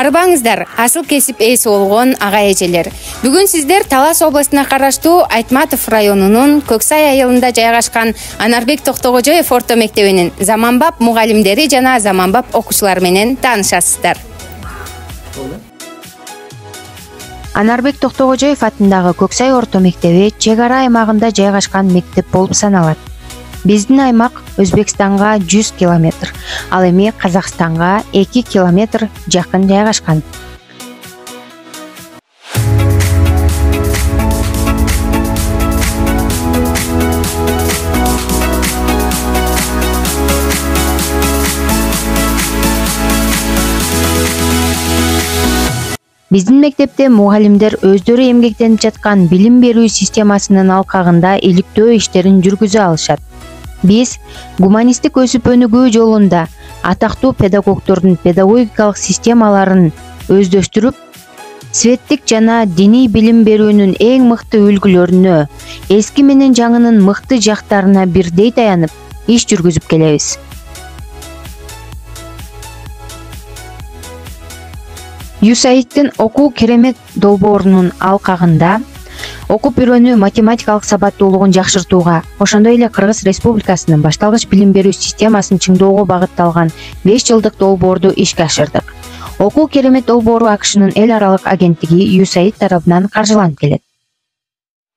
Арбаңыздар, асыл кесип ээси болгон ага эжелер. Бүгүн сиздер Талас областына караштуу Айтматов районунун Көксай айылында жайгашкан Анарбек Токтогожоев орто мектебинин заманбап мугалимдери жана заманбап окуучулары менен таанышасыздар. Анарбек Токтогожоев атындагы Көксай орто мектеби чек ара аймагында жайгашкан мектеп болуп саналат. Биздин аймак Өзбекстанга 100 километр, ал эми Казакстанга 2 километр жакын жайгашкан. Биздин мектепте мугалимдер өздөрү эмгектенип жаткан билим берүү системасынын алкагында иликтөө иштерин жүргүзө алышат. Биз гуманисттик өсүп өнүгүү жолунда атактуу педагогдордун педагогикалык системаларын өздөштүрүп, светтик жана диний билим берүүнүн эң мыкты үлгүлөрүнө, эски менен жаңынын мыкты жактарына бирдей таянып, иш жүргүзүп келебиз. USAID'тин окуу керемет долбоорунун алкагында окуп үйрөнүү математикалык сабаттуулугун жакшыртууга, ошондой эле Кыргыз Республикасынын башталгыч билим берүү системасын чыңдоого багытталган 5 жылдык долбоорду ишке ашырдык. Окуу керемет долбоору АКШнын эл аралык агенттиги USAID тарабынан каржыланып келет.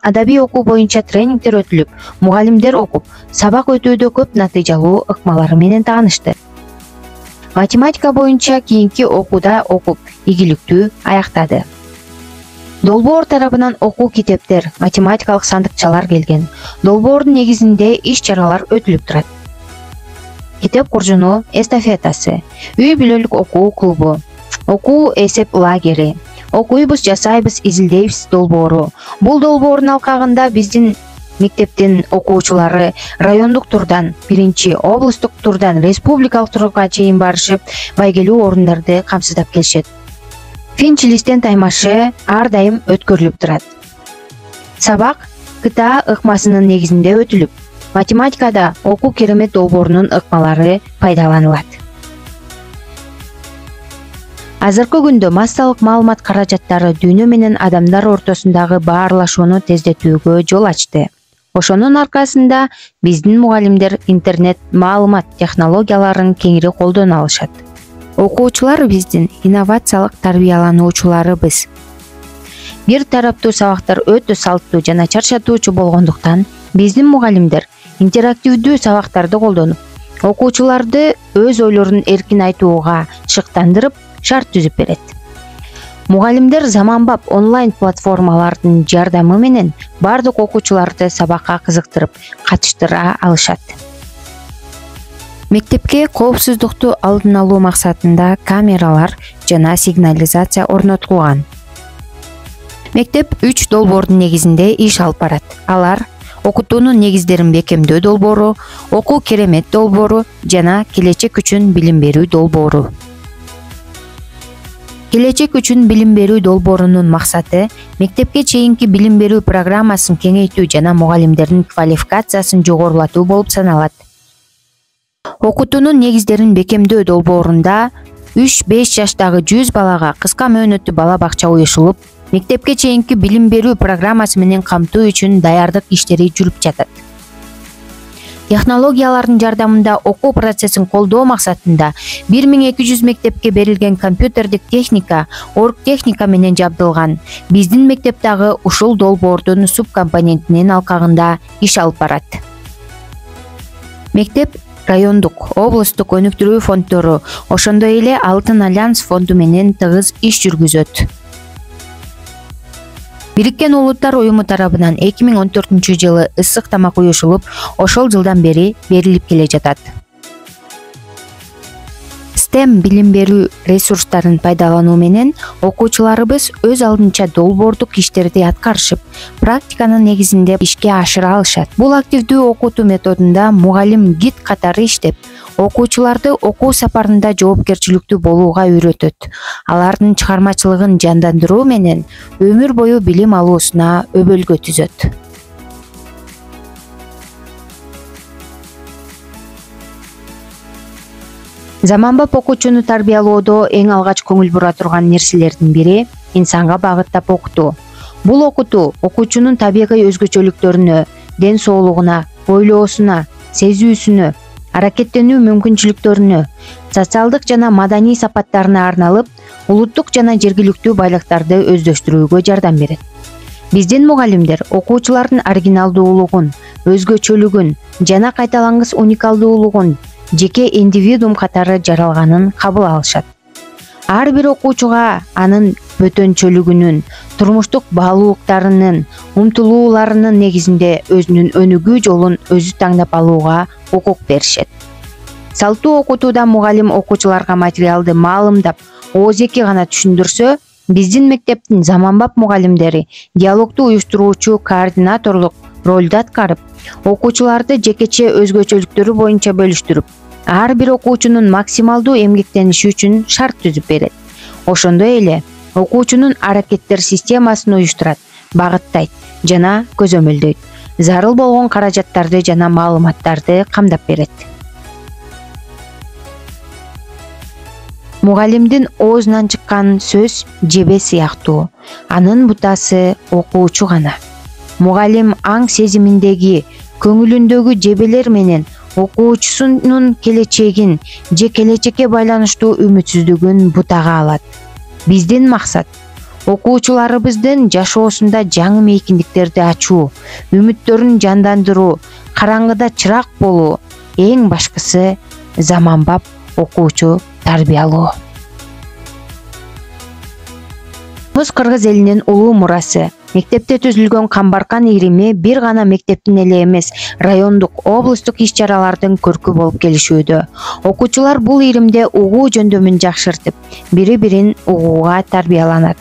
Адабий окуу боюнча тренингдер өтүлүп, мугалимдер окуп, сабак өтүүдө көп натыйжалуу ыкмалары менен таанышты. Математика боюнча кийинки окууда окуп, ийгиликтүү аяктады. Долбоор тарабынан окуу китептер, математикалык сандыкчалар келген. Долбоордун негизинде иш-чаралар өтүлүп турат. Китеп куржунуу эстафетасы, үй бүлөлүк окуу клубу, окуу эсеп лагери, окуйбуз, жасайбыз, изилдейбиз долбоору. Бул долбоордун алкагында биздин мектептин окуучулары райондук турдан, биринчи облустук турдан республикалык турга чейин барышып, байгелүү орундарды камсыздап келишет. Финч-листен таймашы ар дайым өткөрүлүп турат. Сабак КТА ыкмасынын негизинде өтүлүп, математикада окуу керемет долбоорунун ыкмалары пайдаланылат. Азыркы күндө массалык маалымат каражаттары дүйнө менен адамдар ортосундагы баарлашууну тездетүүгө жол ачты. Ошонун аркасында биздин мугалимдер интернет маалымат технологияларын кеңири колдоно алышат. Окуучулар биздин инновациялык тарбиялануучуларыбыз. Бир тараптуу сабактар өтө салттуу жана чарчатуучу болгондуктан, биздин мугалимдер интерактивдүү сабактарды колдонуп, окуучуларды өз ойлорун эркин айтууга шыктандырып, шарт түзүп берет. Мугалимдер заманбап онлайн платформалардын жардамы менен бардык окуучуларды сабакка кызыктырып, катыштыра алышат. Мектепке коопсуздукту алдын алуу максатында камералар жана сигнализация орнотулган. Мектеп 3 долбоордун негизинде иш алып барат. Алар окутуунун негиздерин бекемдөө долбоору, окуу керемет долбоору жана келечек үчүн билим берүү долбоору. Келечек үчүн билим берүү долбоорунун максаты мектепке чейинки билим берүү программасын кеңейтүү жана мугалимдердин квалификациясын жогорулатуу болуп саналат. Окутуунун негиздерин бекемдөө долбоорунда 3-5 жаштагы 100 балага кыска мөөнөттүү бала бакча уюшулуп, мектепке чейинки билим берүү программасы менен камтуу үчүн даярдык иштери жүрүп жатат. Технологиялардын жардамында окуу процессин колдоо максатында 1200 мектепке берилген компьютердик техника, оргтехника менен жабдылган. Биздин мектеп дагы ушул долбоордун субкомпонентинин алкагында иш алып барат. Мектеп райондук, облустук өнүктүрүү фонддору, ошондой эле Алтын альянс фонду менен тыгыз иш жүргүзөт. Бириккен Улуттар уюму тарабынан 2014 жылы ысык тамак уюшулуп, ошол жылдан бери берилип келе жатат. STEM билим берүү ресурстарын пайдалануу менен окуучуларыбыз өз алдынча долбоордук иштерди аткарышып, практиканын негизинде ишке ашыра алышат. Бул активдүү окутуу методунда мугалим гид катары иштеп, окуучуларды окуу сапарында жоопкерчиликтүү болууга үйрөтөт. Алардын чыгармачылыгын жандандыруу менен өмүр бою билим алуусуна өбөлгө түзөт. Заманбап окуучуну тарбиялоодо эң алгач көңүл бура турган нерселердин бири инсанга багыттап окутуу. Бул окутуу окуучунун табигый өзгөчөлүктөрүнө, ден соолугуна, ойлоосуна, сезүүсүнө, аракеттенүү мүмкүнчүлүктөрүнө, социалдык жана маданий сапаттарына арналып, улуттук жана жергиликтүү байлыктарды өздөштүрүүгө жардам берет. Биздин мугалимдер окуучулардын оригиналдуулугун, өзгөчөлүгүн жана кайталангыс уникалдуулугун жеке индивидуум катары жаралганын кабыл алышат. Ар бир окуучуга анын бөтөнчөлүгүнүн, турмуштук баалуулуктарынын, умтулууларынын негизинде өзүнүн өнүгүү жолун өзү таңдап алууга укук беришет. Салттуу окутууда мугалим окуучуларга материалды маалымдап, оозеки гана түшүндүрсө, биздин мектептин заманбап мугалимдери диалогду уюштуруучу координаторлук ролду аткарып, окуучуларды жекече өзгөчөлүктөрү боюнча бөлүштүрүп, ар бир окуучунун максималдуу эмгектениши үчүн шарт түзүп берет. Ошондой эле окуучунун аракеттер системасын уюштурат, багыттайт жана көзөмөлдөйт. Зарыл болгон каражаттарды жана маалыматтарды камдап берет. Мугалимдин оозунан чыккан сөз жебе сыяктуу. Анын бутасы окуучу гана. Мугалим аң сезиминдеги, көңүлүндөгү жебелер менен окуучусунун келечегин же келечекке байланыштуу үмүтсүздүгүн бутага алат. Биздин максат окуучуларыбыздын жашоосунда жаңы мейкиндиктерди ачуу, үмүттөрүн жандандыруу, караңгыда чырак болуу, эң башкысы заманбап окуучу тарбиялоо. Кыргыз элинин улуу мурасы. Мектепте түзүлгөн Камбаркан ирими бир гана мектептин эле эмес, райондук, облустук иш-чаралардын көркү болуп келишүүдө. Окуучулар бул иримде угуу жөндөмүн жакшыртып, бири-бирин угууга тарбияланат.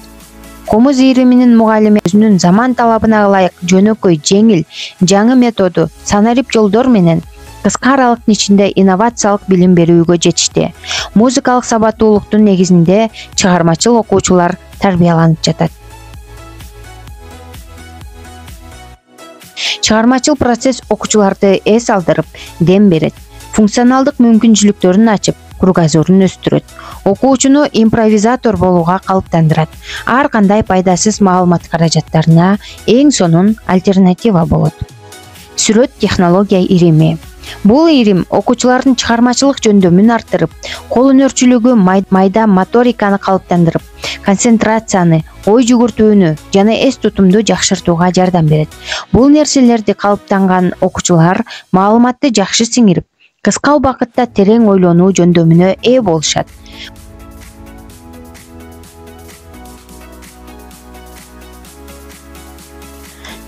Комуз ириминин мугалими өзүнүн заман талабына ылайык жөнөкөй, жеңил, жаңы методу, санарип жолдор менен кыска аралыктын ичинде инновациялык билим берүүгө жетишти. Музыкалык сабаттуулуктун негизинде чыгармачыл окуучулар тарбияланып жатат. Чыгармачыл процесс окуучуларды эс алдырып, дем берет, функционалдык мүмкүнчүлүктөрүн ачып, кругозорун өстүрөт, окуучуну импровизатор болууга калыптандырат, ар кандай пайдасыз маалымат каражаттарына эң сонун альтернатива болот. Сүрөт технология ирими. Бул ирим окуучулардын чыгармачылык жөндөмүн арттырып, кол өнөрчүлүгү, майда моториканы калыптандырып, концентрацияны, ой жүгүртүүнү жана эс тутумду жакшыртууга жардам берет. Бул нерселерди калыптанган окуучулар маалыматты жакшы сиңирип, кыска убакытта терең ойлонуу жөндөмүнө ээ болушат.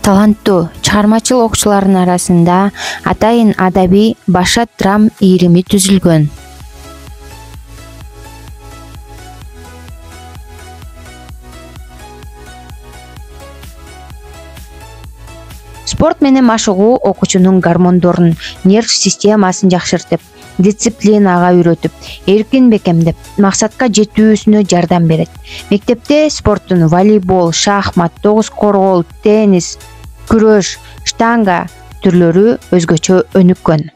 Таланттуу чыгармачыл окуучулардын арасында атайын адабий Башат драм ирими түзүлгөн. Спорт менен машыгуу окуучунун гормондорун, нерв системасын жакшыртып, дисциплинага үйрөтүп, эркин бекемдеп, максатка жетүүсүнө жардам берет. Мектепте спорттун волейбол, шахмат, тогуз коргол, теннис, күрөш, штанга түрлөрү өзгөчө өнүккөн.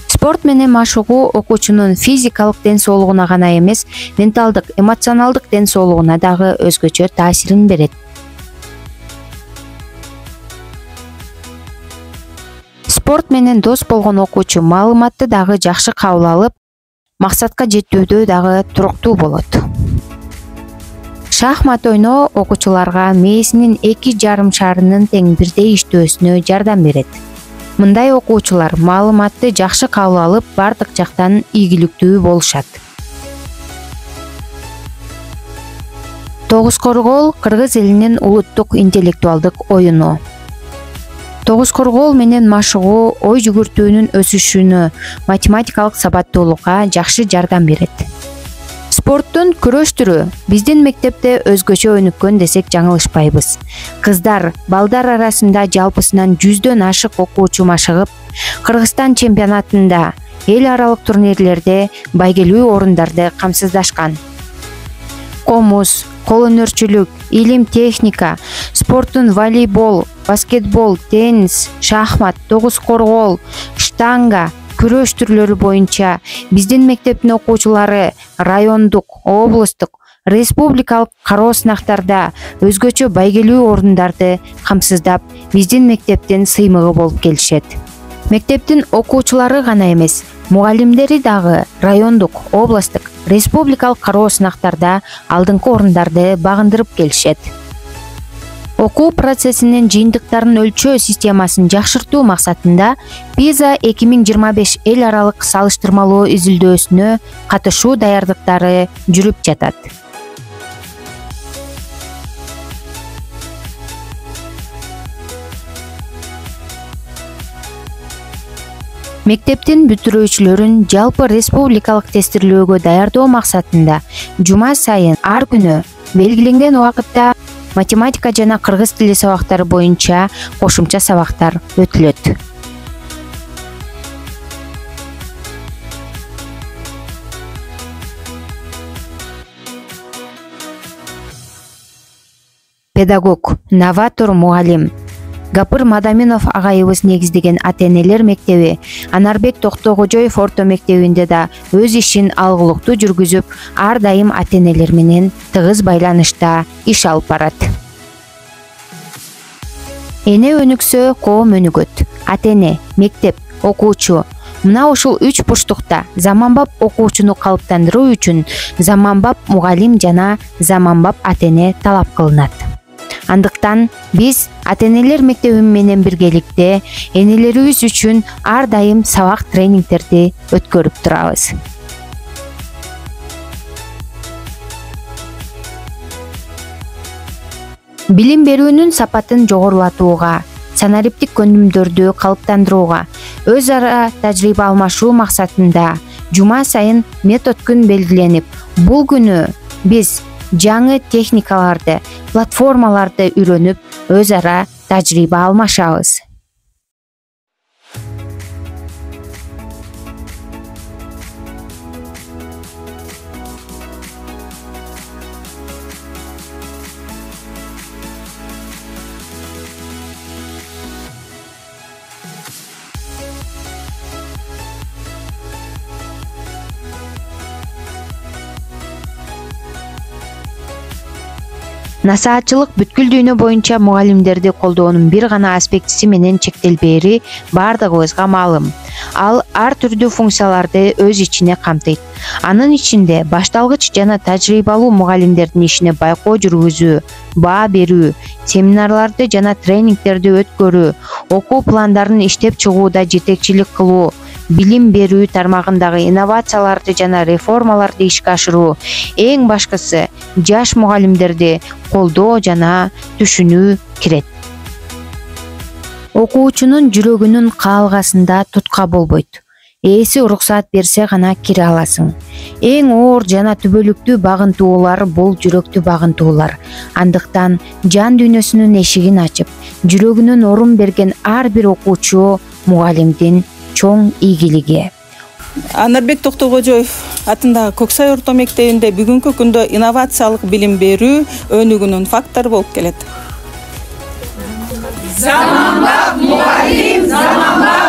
Спорт менен машыгуу окуучунун физикалык ден соолугуна гана эмес, менталдык, эмоционалдык ден соолугуна дагы өзгөчө таасирин берет. Спорт менен дос болгон окуучу маалыматты дагы жакшы кабыл алып, максатка жетүүдө дагы туруктуу болот. Шахмат ойноо окуучуларга мээсинин 2 жарым шарынын тең бирдей иштөөсүнө жардам берет. Мындай окуучулар маалыматты жакшы кабыл алып, бардык жактан ийгиликтүү болушат. Тогуз коргол Кыргыз элинин улуттук интеллектуалдык оюну. Тогуз коргол менен машыгуу ой жүгүртүүнүн өсүшүнө, математикалык сабаттуулукка жакшы жардам берет. Спорттун күрөш түрү биздин мектепте өзгөчө өнүккөн десек жаңылышпайбыз. Кыздар, балдар арасында жалпысынан 100дөн ашык окуучу машыгып, Кыргызстан чемпионатында, эл аралык турнирлерде байгелүү орундарды камсыздашкан. Комуз, кол өнөрчүлүк, илим техника, спорттун волейбол, баскетбол, теннис, шахмат, тогуз коргол, штанга, күрөш түрлөрү боюнча биздин мектептин окуучулары райондук, облустук, республикалык кароо сынактарда өзгөчө байгелүү орундарды камсыздап, биздин мектептин сыймыгы болуп келишет. Мектептин окуучулары гана эмес, мугалимдери дагы райондук, областтык, республикалык кароо сынактарда алдыңкы орундарды багындырып келишет. Окуу процессинин жыйынтыктарын өлчөө системасын жакшыртуу максатында PISA 2025 эл аралык салыштырмалуу изилдөөсүнө катышуу даярдыктары жүрүп жатат. Мектептин бүтүрүүчүлөрүн жалпы республикалык тестирлөөгө даярдоо максатында жума сайын ар күнү белгиленген убакытта математика жана кыргыз тили сабактары боюнча кошумча сабактар өтүлөт. Педагог, новатор мугалим Гапыр Мадаминов агайыбыз негиздеген ата-энелер мектеби Анарбек Токтогожоев орто мектебинде да өз ишин алгылыктуу жүргүзүп, ар дайым ата-энелер менен тыгыз байланышта иш алып барат. Эне өнүксө, коом өнүгөт. Ата-эне, мектеп, окуучу мына ушул 3 бурчтукта заманбап окуучуну калыптандыруу үчүн заманбап мугалим жана заманбап ата-эне талап кылынат. Андыктан биз ата-энелер мектеби менен биргеликте энелерибиз үчүн ар дайым сабак тренингтерди өткөрүп турабыз. Билим берүүнүн сапатын жогорулатууга, санариптик көнүмдөрдү калыптандырууга, өз ара тажрыйба алмашуу максатында жума сайын метод күн белгиленип, бул күнү биз жаңы техникаларды, платформаларды үйрөнүп, өз ара тажрыйба алмашабыз. Насаатчылык бүткүл дүйнө боюнча мугалимдерди колдоонун бир гана аспектиси менен чектелбээри бардыгыбызга маалым. Ал ар түрдүү функцияларды өз ичине камтыйт. Анын ичинде башталгыч жана тажрыйбалуу мугалимдердин ишине байкоо жүргүзүү, баа берүү, семинарларды жана тренингтерди өткөрүү, окуу пландарын иштеп чыгууда жетекчилик кылуу, билим берүү тармагындагы инновацияларды жана реформаларды ишке ашыруу, эң башкысы жаш мугалимдерди колдоо жана түшүнүү кирет. Окуучунун жүрөгүнүн каалгасында тутка болбойт. Ээси уруксаат берсе гана кире аласың. Эң оор жана түбөлүктүү багынтуулар бул жүрөктү багынтуулар. Андыктан жан дүйнөсүнүн эшигин ачып, жүрөгүнөн орун берген ар бир окуучу мугалимдин чоң ийгилиги. Анарбек Токтогожоев атындагы Көксай орто мектебинде бүгүнкү күндө инновациялык билим берүү өнүгүүнүн фактору болуп келет. Заманбап мугалим, заманбап